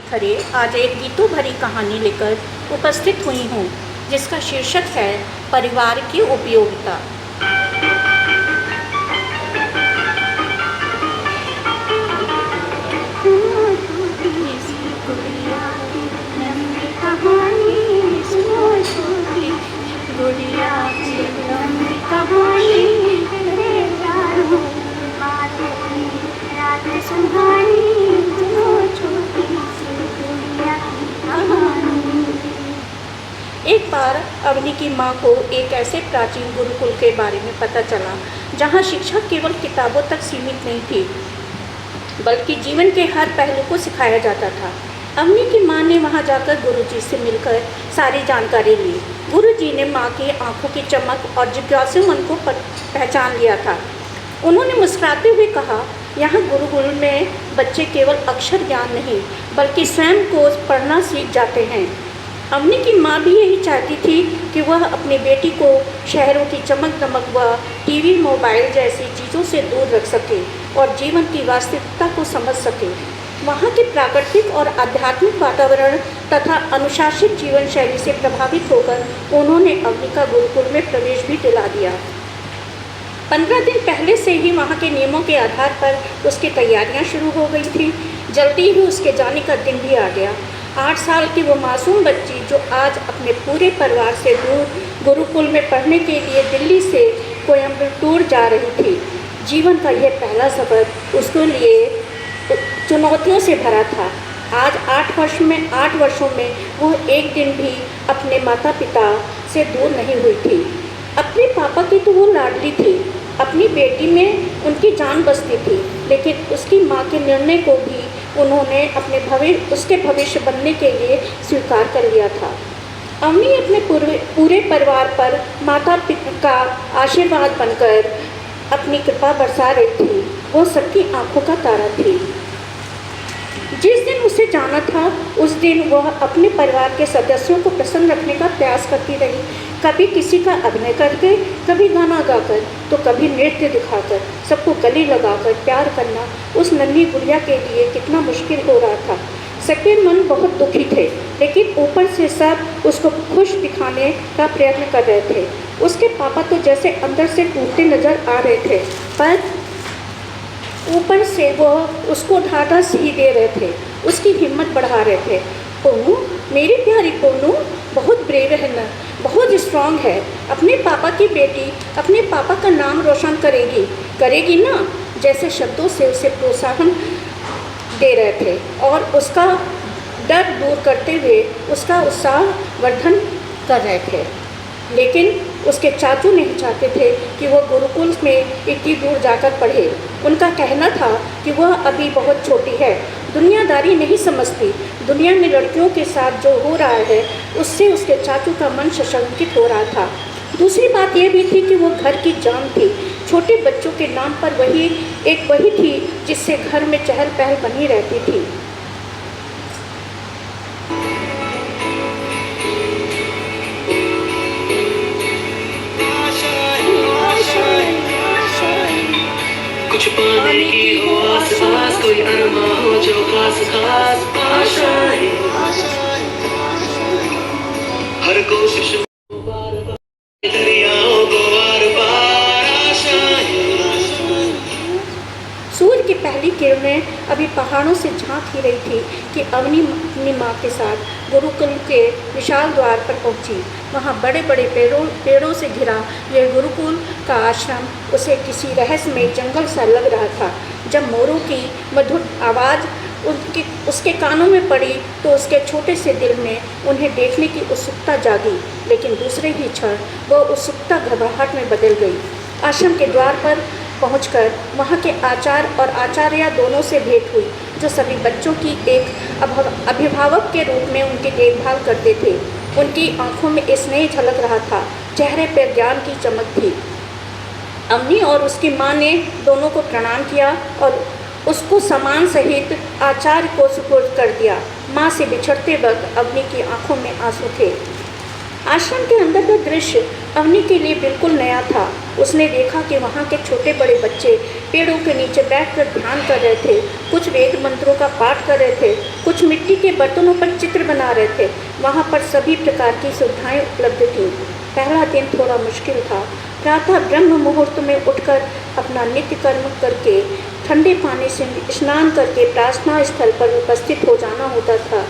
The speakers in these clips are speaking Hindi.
खरे आज एक गीतों भरी कहानी लेकर उपस्थित हुई हूँ, जिसका शीर्षक है परिवार की उपयोगिता। एक बार अवनी की माँ को एक ऐसे प्राचीन गुरुकुल के बारे में पता चला जहाँ शिक्षा केवल किताबों तक सीमित नहीं थी, बल्कि जीवन के हर पहलू को सिखाया जाता था। अवनी की माँ ने वहाँ जाकर गुरुजी से मिलकर सारी जानकारी ली। गुरुजी ने माँ की आंखों की चमक और जिज्ञासु मन को पहचान लिया था। उन्होंने मुस्कुराते हुए कहा, यहाँ गुरुकुल में बच्चे केवल अक्षर ज्ञान नहीं, बल्कि स्वयं को पढ़ना सीख जाते हैं। अवनी की माँ भी यही चाहती थी कि वह अपनी बेटी को शहरों की चमक दमक व टीवी मोबाइल जैसी चीज़ों से दूर रख सके और जीवन की वास्तविकता को समझ सके। वहाँ के प्राकृतिक और आध्यात्मिक वातावरण तथा अनुशासित जीवन शैली से प्रभावित होकर उन्होंने अवनी का गुरुकुल में प्रवेश भी दिला दिया। 15 दिन पहले से ही वहाँ के नियमों के आधार पर उसकी तैयारियाँ शुरू हो गई थी। जल्दी ही उसके जाने का दिन भी आ गया। 8 साल की वो मासूम बच्ची जो आज अपने पूरे परिवार से दूर गुरुकुल में पढ़ने के लिए दिल्ली से कोयम्बटूर जा रही थी। जीवन का यह पहला सफ़र उसके लिए चुनौतियों से भरा था। आज 8 वर्षों में वो एक दिन भी अपने माता पिता से दूर नहीं हुई थी। अपने पापा की तो वो लाडली थी, अपनी बेटी में उनकी जान बसती थी, लेकिन उसकी माँ के निर्णय को भी उन्होंने उसके भविष्य बनने के लिए स्वीकार कर लिया था। अवनी अपने पूरे परिवार पर माता पिता का आशीर्वाद बनकर अपनी कृपा बरसा रही थी। वो सबकी आंखों का तारा थी। जिस दिन उसे जाना था उस दिन वह अपने परिवार के सदस्यों को प्रसन्न रखने का प्रयास करती रही। कभी किसी का अभिनय करके, कभी गाना गाकर, तो कभी नृत्य दिखाकर सबको गले लगाकर प्यार करना उस नन्ही गुड़िया के लिए कितना मुश्किल हो रहा था। सबके मन बहुत दुखी थे, लेकिन ऊपर से सब उसको खुश दिखाने का प्रयत्न कर रहे थे। उसके पापा तो जैसे अंदर से टूटते नजर आ रहे थे, पर ऊपर से वह उसको ढाढ़स ही दे रहे थे, उसकी हिम्मत बढ़ा रहे थे। पोनू, मेरी प्यारी पोनू बहुत ब्रेव है ना, बहुत स्ट्रांग है। अपने पापा की बेटी अपने पापा का नाम रोशन करेगी ना, जैसे शब्दों से उसे प्रोत्साहन दे रहे थे और उसका डर दूर करते हुए उसका उत्साह वर्धन कर रहे थे। लेकिन उसके चाचू नहीं चाहते थे कि वह गुरुकुल में इतनी दूर जाकर पढ़े। उनका कहना था कि वह अभी बहुत छोटी है, दुनियादारी नहीं समझती। दुनिया में लड़कियों के साथ जो हो रहा है उससे उसके चाचू का मन सशंकित हो रहा था। दूसरी बात यह भी थी कि वो घर की जान थी। छोटे बच्चों के नाम पर वही थी जिससे घर में चहल पहल बनी रहती थी। कुछ पाने की हो आसपास, कोई अरमा हो जो खास खास आशाएं, हर कोशिश दरियाओं को आर पार आशाएं। सूर्य की पहली किरणें अभी पहाड़ों से झांक ही रही थी कि अवनी अपनी माँ के साथ गुरुकुल के विशाल द्वार पर पहुंची। वहाँ बड़े बड़े पेड़ों से घिरा यह गुरुकुल का आश्रम उसे किसी रहस्यमय जंगल सा लग रहा था। जब मोरों की मधुर आवाज़ उसके कानों में पड़ी तो उसके छोटे से दिल में उन्हें देखने की उत्सुकता जागी, लेकिन दूसरे ही क्षण वह उत्सुकता घबराहट में बदल गई। आश्रम के द्वार पर पहुंचकर वहाँ के आचार्य और आचार्या दोनों से भेंट हुई, जो सभी बच्चों की एक अभिभावक के रूप में उनकी देखभाल करते थे। उनकी आंखों में स्नेह झलक रहा था, चेहरे पर ज्ञान की चमक थी। अवनी और उसकी माँ ने दोनों को प्रणाम किया और उसको सम्मान सहित आचार्य को सुपुर्द कर दिया। माँ से बिछड़ते वक्त अवनी की आंखों में आंसू थे। आश्रम के अंदर का दृश्य अवनी के लिए बिल्कुल नया था। उसने देखा कि वहाँ के छोटे बड़े बच्चे पेड़ों के नीचे बैठकर ध्यान कर रहे थे, कुछ वेद मंत्रों का पाठ कर रहे थे, कुछ मिट्टी के बर्तनों पर चित्र बना रहे थे। वहाँ पर सभी प्रकार की सुविधाएं उपलब्ध थीं। पहला दिन थोड़ा मुश्किल था। प्रातः ब्रह्म मुहूर्त में उठकर अपना नित्य कर्म करके ठंडे पानी से स्नान करके प्रार्थना स्थल पर उपस्थित हो जाना होता था।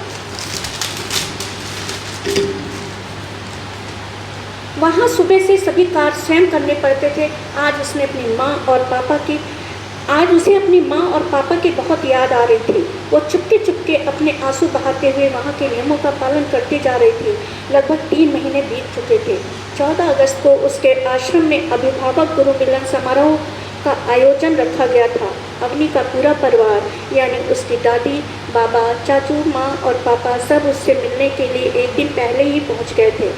वहाँ सुबह से सभी कार्य स्वयं करने पड़ते थे। आज उसे अपनी माँ और पापा की बहुत याद आ रही थी। वो चुपके अपने आंसू बहाते हुए वहाँ के नियमों का पालन करती जा रही थी। लगभग 3 महीने बीत चुके थे। 14 अगस्त को उसके आश्रम में अभिभावक गुरु मिलन समारोह का आयोजन रखा गया था। अवनी का पूरा परिवार यानी उसकी दादी, बाबा, चाचू, माँ और पापा सब उससे मिलने के लिए एक दिन पहले ही पहुँच गए थे।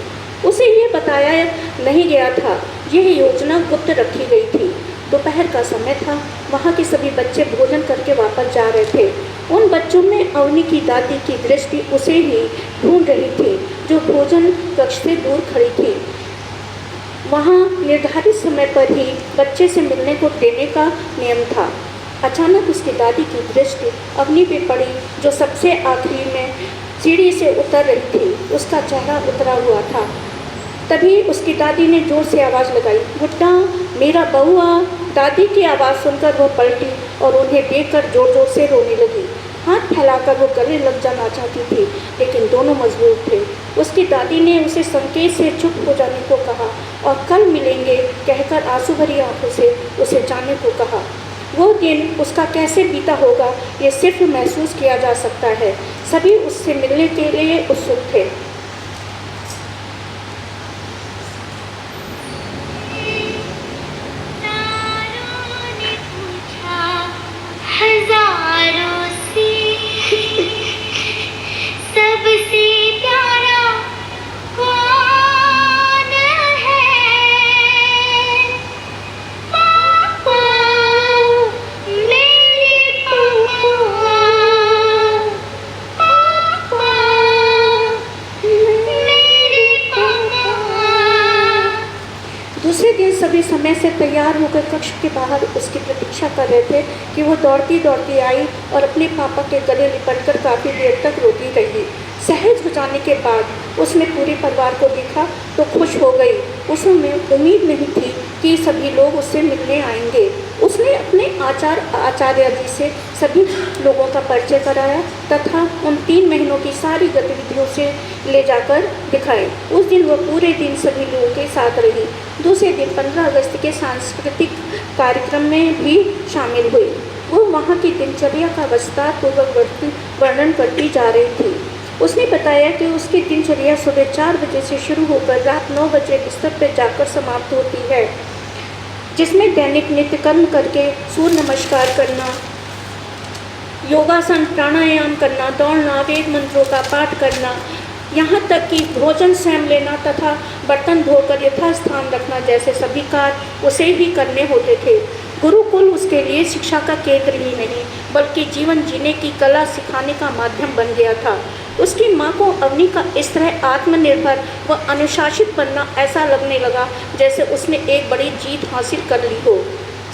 उसे ये बताया नहीं गया था, यह योजना गुप्त रखी गई थी। दोपहर का समय था। वहाँ के सभी बच्चे भोजन करके वापस जा रहे थे। उन बच्चों में अवनी की दादी की दृष्टि उसे ही ढूंढ रही थी, जो भोजन कक्ष से दूर खड़ी थी। वहाँ निर्धारित समय पर ही बच्चे से मिलने को देने का नियम था। अचानक उसकी दादी की दृष्टि अवनी पे पड़ी, जो सबसे आखिरी में सीढ़ी से उतर रही थी। उसका चेहरा उतरा हुआ था। तभी उसकी दादी ने जोर से आवाज़ लगाई, गुड्डा, मेरा बउआ। दादी की आवाज़ सुनकर वो पलटी और उन्हें देखकर जोर जोर से रोने लगी। हाथ फैलाकर वो गले लग जाना चाहती थी, लेकिन दोनों मजबूर थे। उसकी दादी ने उसे संकेत से चुप हो जाने को कहा और कल मिलेंगे कहकर आंसू भरी आंखों से उसे जाने को कहा। वो दिन उसका कैसे बीता होगा, ये सिर्फ महसूस किया जा सकता है। सभी उससे मिलने के लिए उत्सुक थे। हजारों से सबसे प्यारा कौन है? पापा, मेरे पापा, पापा, मेरे पापा। दूसरे दिन सभी समय से तैयार होकर कक्ष के बाहर उसकी प्रतीक्षा कर रहे थे कि वो दौड़ती दौड़ती आई और अपने पापा के गले लिपटकर काफ़ी देर तक रोती रही। सहज हो जाने के बाद उसने पूरे परिवार को देखा तो खुश हो गई। उसमें उम्मीद नहीं थी कि सभी लोग उससे मिलने आएंगे। उसने अपने आचार्य जी से सभी लोगों का परिचय कराया तथा उन 3 महीनों की सारी गतिविधियों से ले जाकर दिखाए। उस दिन वह पूरे दिन सभी लोगों के साथ रही। दूसरे दिन 15 अगस्त के सांस्कृतिक कार्यक्रम में भी शामिल हुई। वो वहाँ की दिनचर्या का विस्तारपूर्वक वर्णन करती जा रही थी। उसने बताया कि उसकी दिनचर्या सुबह 4 बजे से शुरू होकर रात 9 बजे बिस्तर पर जाकर समाप्त होती है, जिसमें दैनिक नित्य कर्म करके सूर्य नमस्कार करना, योगासन, प्राणायाम करना, दौड़ना, वेद मंत्रों का पाठ करना, यहाँ तक कि भोजन स्वयं लेना तथा बर्तन धोकर यथास्थान रखना जैसे सभी कार्य उसे ही करने होते थे। गुरुकुल उसके लिए शिक्षा का केंद्र ही नहीं बल्कि जीवन जीने की कला सिखाने का माध्यम बन गया था। उसकी माँ को अवनी का इस तरह आत्मनिर्भर व अनुशासित बनना ऐसा लगने लगा जैसे उसने एक बड़ी जीत हासिल कर ली हो।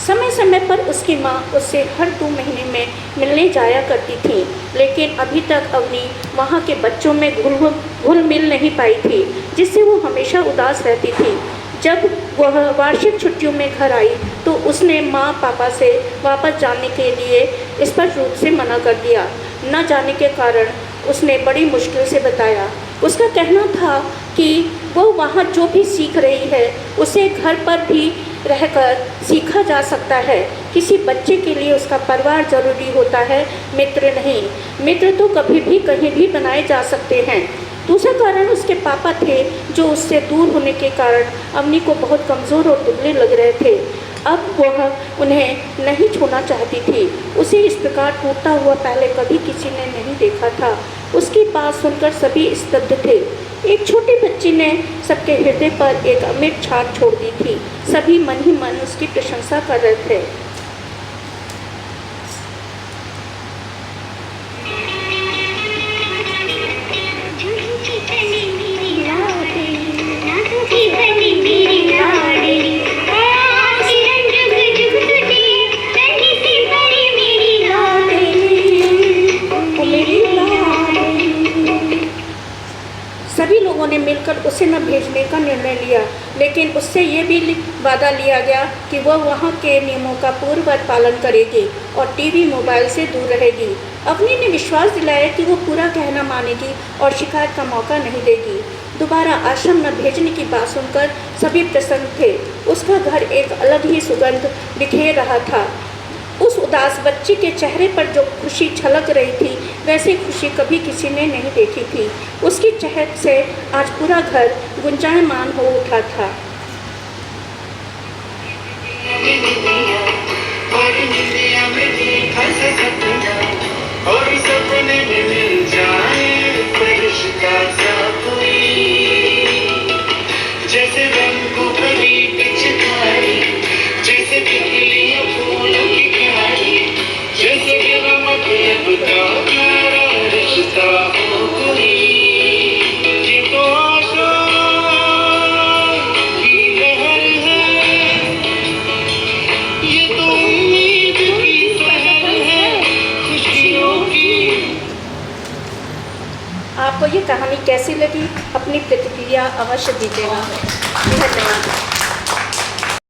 समय समय पर उसकी माँ उससे हर 2 महीने में मिलने जाया करती थी, लेकिन अभी तक अवनी वहाँ के बच्चों में घुल मिल नहीं पाई थी, जिससे वो हमेशा उदास रहती थी। जब वह वार्षिक छुट्टियों में घर आई तो उसने माँ पापा से वापस जाने के लिए स्पष्ट रूप से मना कर दिया। न जाने के कारण उसने बड़ी मुश्किल से बताया। उसका कहना था कि वो वहाँ जो भी सीख रही है उसे घर पर भी रहकर सीखा जा सकता है। किसी बच्चे के लिए उसका परिवार जरूरी होता है, मित्र नहीं। मित्र तो कभी भी कहीं भी बनाए जा सकते हैं। दूसरा कारण उसके पापा थे, जो उससे दूर होने के कारण अवनी को बहुत कमज़ोर और दुबले लग रहे थे। अब वह उन्हें नहीं छोड़ना चाहती थी। उसे इस प्रकार टूटता हुआ पहले कभी किसी ने नहीं देखा था। उसकी बात सुनकर सभी स्तब्ध थे। एक छोटी बच्ची ने सबके हृदय पर एक अमिट छाप छोड़ दी थी। सभी मन ही मन उसकी प्रशंसा कर रहे थे। मेरी लाडली ने मिलकर उसे न भेजने का निर्णय लिया, लेकिन उससे ये भी वादा लिया गया कि वह वहाँ के नियमों का पूर्ववत पालन करेगी और टीवी मोबाइल से दूर रहेगी। अवनी ने विश्वास दिलाया कि वो पूरा कहना मानेगी और शिकायत का मौका नहीं देगी। दोबारा आश्रम न भेजने की बात सुनकर सभी प्रसन्न थे। उसका घर एक अलग ही सुगंध बिखेर रहा था। उस उदास बच्ची के चेहरे पर जो खुशी छलक रही थी, वैसी खुशी कभी किसी ने नहीं देखी थी। उसकी चहक से आज पूरा घर गुंजायमान हो उठा था। और सपने में मिल जाए फरिश्ता सा कोई, जैसे रंगों भरी पिचकारी, जैसे बिखलियों फूलों की क्यारी, जैसे बिना मतलब का प्यारा रिश्ता हो कोई। ये तो आशा की लहर है, ये तो उम्मीद की सहर है, खुशियों की। आपको ये कहानी कैसी लगी? अपनी प्रतिक्रिया अवश्य दीजिएगा। धन्यवाद।